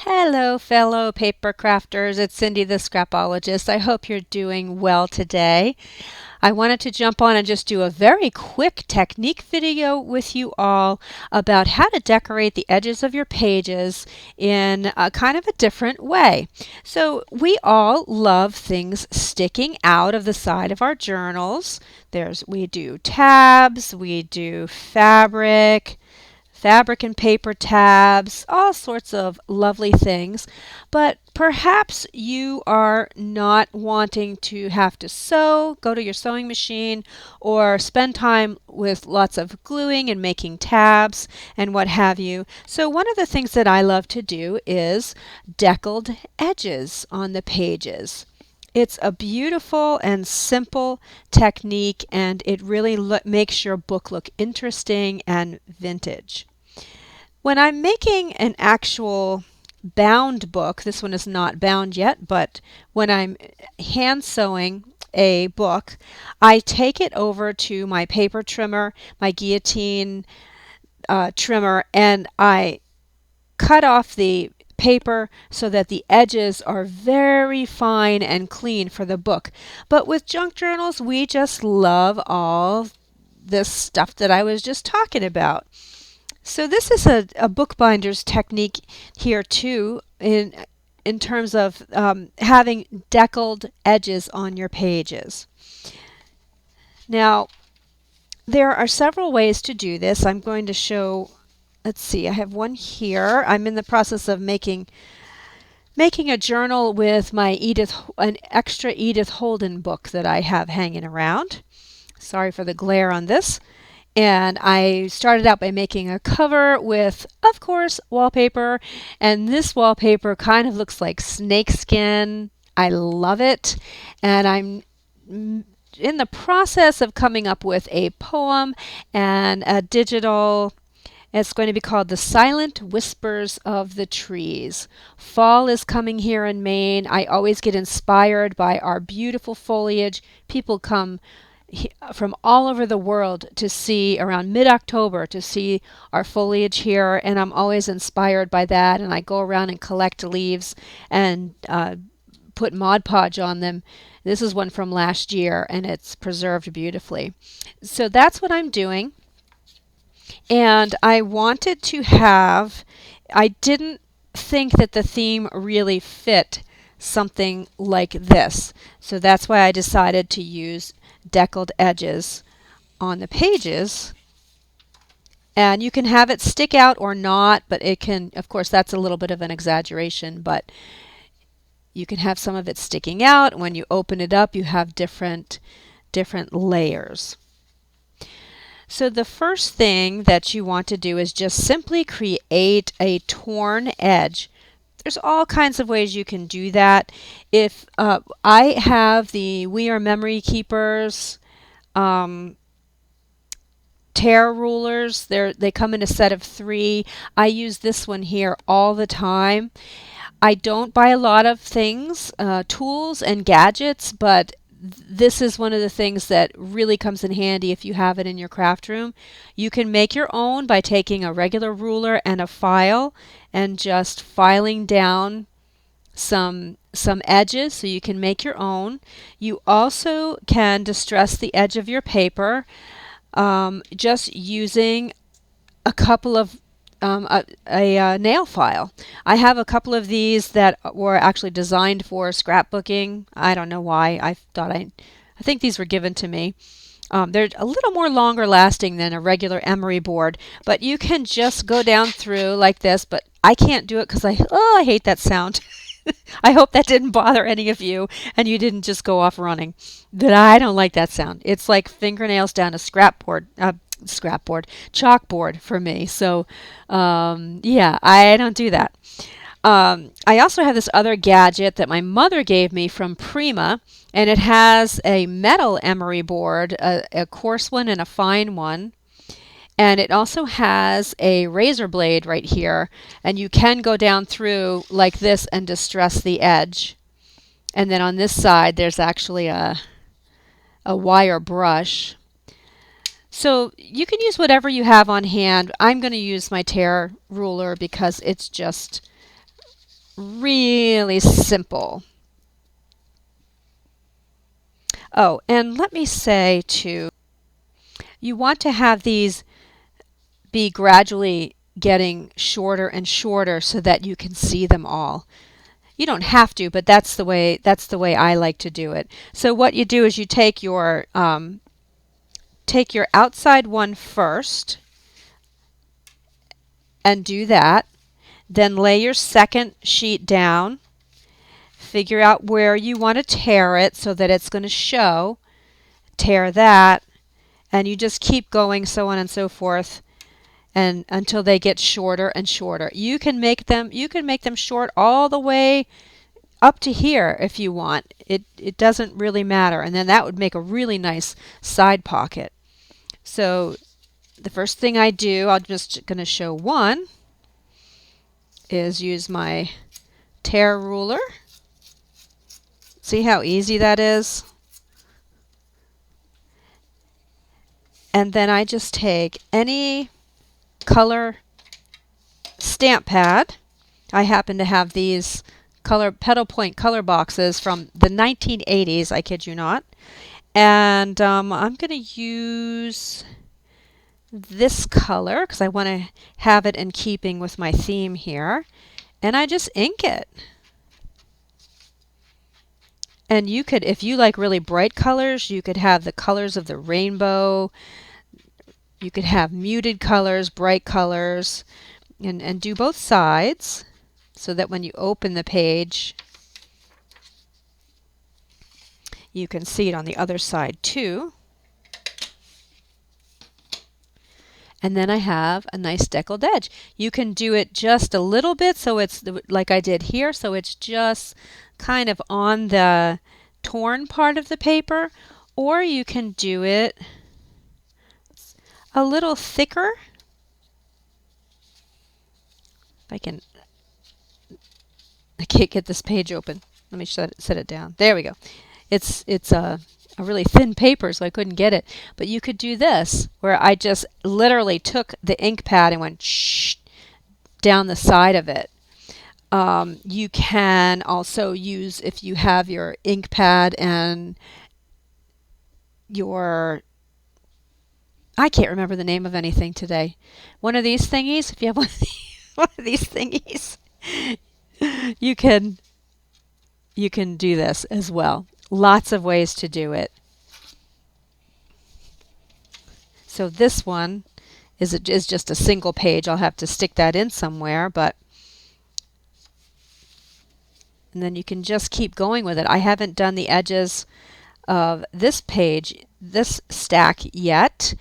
Hello, fellow paper crafters. It's Cindy the Scrapologist. I hope you're doing well today. I wanted to jump on and just do a very quick technique video with you all about how to decorate the edges of your pages in a kind of a different way. So we all love things sticking out of the side of our journals. We do tabs, we do fabric and paper tabs, all sorts of lovely things. But perhaps you are not wanting to have to sew, go to your sewing machine, or spend time with lots of gluing and making tabs and what have you. So one of the things that I love to do is deckled edges on the pages. It's a beautiful and simple technique, and it really makes your book look interesting and vintage. When I'm making an actual bound book, this one is not bound yet, but when I'm hand sewing a book, I take it over to my paper trimmer, my guillotine trimmer, and I cut off the paper so that the edges are very fine and clean for the book. But with junk journals, we just love all this stuff that I was just talking about. So this is a bookbinder's technique here too in terms of having deckled edges on your pages. Now there are several ways to do this. I'm going to show, let's see, I have one here. I'm in the process of making a journal with an extra Edith Holden book that I have hanging around. Sorry for the glare on this. And I started out by making a cover with, of course, wallpaper. And this wallpaper kind of looks like snakeskin. I love it. And I'm in the process of coming up with a poem and a digital. It's going to be called The Silent Whispers of the Trees. Fall is coming here in Maine. I always get inspired by our beautiful foliage. People come from all over the world to see around mid-October to see our foliage here, and I'm always inspired by that, and I go around and collect leaves and put Mod Podge on them. This is one from last year, and it's preserved beautifully. So that's what I'm doing. And I didn't think that the theme really fit something like this. So that's why I decided to use deckled edges on the pages. And you can have it stick out or not, but it can, of course, that's a little bit of an exaggeration, but you can have some of it sticking out. When you open it up, you have different layers. So the first thing that you want to do is just simply create a torn edge. There's all kinds of ways you can do that. If I have the We Are Memory Keepers tear rulers, they come in a set of 3. I use this one here all the time. I don't buy a lot of things, tools and gadgets, but this is one of the things that really comes in handy if you have it in your craft room. You can make your own by taking a regular ruler and a file and just filing down some edges so you can make your own. You also can distress the edge of your paper just using a couple of a nail file. I have a couple of these that were actually designed for scrapbooking. I don't know why. I think these were given to me. They're a little more longer lasting than a regular emery board, but you can just go down through like this, but I can't do it because I hate that sound. I hope that didn't bother any of you and you didn't just go off running. But I don't like that sound. It's like fingernails down a chalkboard for me. So yeah, I don't do that. I also have this other gadget that my mother gave me from Prima, and it has a metal emery board, a coarse one and a fine one. And it also has a razor blade right here, and you can go down through like this and distress the edge. And then on this side there's actually a wire brush. So you can use whatever you have on hand. I'm going to use my tear ruler because it's just really simple. Oh, and let me say too, you want to have these be gradually getting shorter and shorter so that you can see them all. You don't have to, but that's the way I like to do it. So what you do is you take your outside one first and do that. Then lay your second sheet down. Figure out where you want to tear it so that it's going to show. Tear that, and you just keep going, so on and so forth, and until they get shorter and shorter. You can make them short all the way up to here if you want. It doesn't really matter, and then that would make a really nice side pocket. So the first thing I do, I'm just going to show one, is use my tear ruler. See how easy that is? And then I just take any color stamp pad. I happen to have these Pedal Point color boxes from the 1980s, I kid you not. And I'm going to use this color because I want to have it in keeping with my theme here. And I just ink it. And you could, if you like really bright colors, you could have the colors of the rainbow. You could have muted colors, bright colors, and do both sides so that when you open the page, you can see it on the other side too. And then I have a nice deckled edge. You can do it just a little bit, so it's like I did here, so it's just kind of on the torn part of the paper, or you can do it a little thicker. If I can't get this page open. Let me set it down. There we go. It's a really thin paper, so I couldn't get it. But you could do this, where I just literally took the ink pad and went shh down the side of it. You can also use, if you have your ink pad and your, I can't remember the name of anything today. One of these thingies, if you have one of these thingies, you can do this as well. Lots of ways to do it. So this one is just a single page. I'll have to stick that in somewhere, and then you can just keep going with it. I haven't done the edges of this page, this stack yet,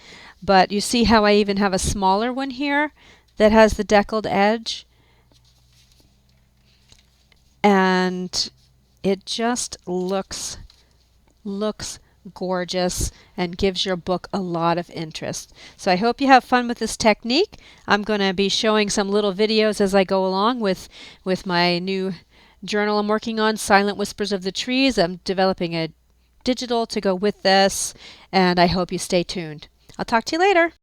but you see how I even have a smaller one here that has the deckled edge? And it just looks gorgeous and gives your book a lot of interest. So I hope you have fun with this technique. I'm going to be showing some little videos as I go along with my new journal I'm working on, Silent Whispers of the Trees. I'm developing a digital to go with this, and I hope you stay tuned. I'll talk to you later.